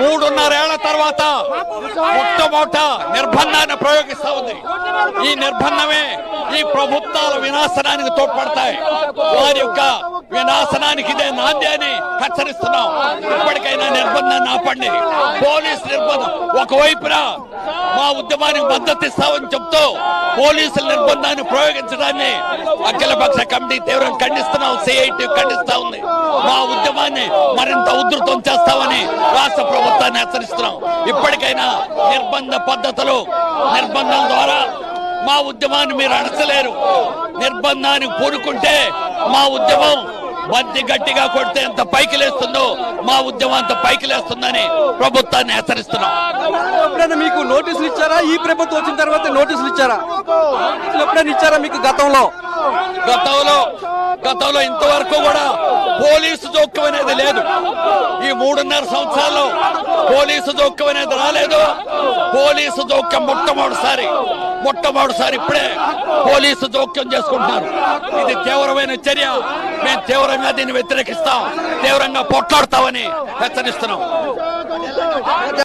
3.5 ఏళ్ల తర్వాత మొట్టమొదట నిర్బంధాన్ని ప్రయోగిస్తా ఉంది. ఈ నిర్బంధమే ఈ ప్రభుత్వాల వినాశనానికి తోడ్పడతాయి. వారి యొక్క వినాశనానికి ఇదే నాంది అని హెచ్చరిస్తున్నాం. ఇప్పటికైనా నిర్బంధాన్ని ఆపండి. పోలీసు నిర్బంధం ఒకవైపున మా ఉద్యమానికి మద్దతు ఇస్తామని చెప్తూ పోలీసుల నిర్బంధాన్ని ప్రయోగించడాన్ని అఖిలపక్ష కమిటీ తీవ్రంగా ఖండిస్తున్నాం. సిఐటి ఖండిస్తా ఉంది. మా ఉద్యమాన్ని మరింత ఉధృతం చేస్తామని రాష్ట్ర ప్రభుత్వాన్ని హెచ్చరిస్తున్నాం. ఇప్పటికైనా నిర్బంధాల ద్వారా మా ఉద్యమాన్ని మీరు అణచలేరు. నిర్బంధానికి పూనుకుంటే మా ఉద్యమం బంతి గట్టిగా కొడితే ఎంత పైకి లేస్తుందో మా ఉద్యమం అంత పైకి లేస్తుందని ప్రభుత్వాన్ని హెచ్చరిస్తున్నాం. ఎప్పుడైనా మీకు నోటీసులు ఇచ్చారా? ఈ ప్రభుత్వం వచ్చిన తర్వాత నోటీసులు ఇచ్చారా? ఎప్పుడైనా ఇచ్చారా మీకు గతంలో? గతంలో ఇంతవరకు కూడా పోలీసు జోక్యం అనేది లేదు. ఈ 3.5 సంవత్సరాల్లో పోలీసు జోక్యం అనేది రాలేదు. పోలీసు జోక్యం మొట్టమొదటిసారి ఇప్పుడే పోలీసు జోక్యం చేసుకుంటున్నారు. ఇది తీవ్రమైన చర్య. మేము తీవ్రంగా దీన్ని వ్యతిరేకిస్తాం. తీవ్రంగా పోట్లాడతామని హెచ్చరిస్తున్నాం.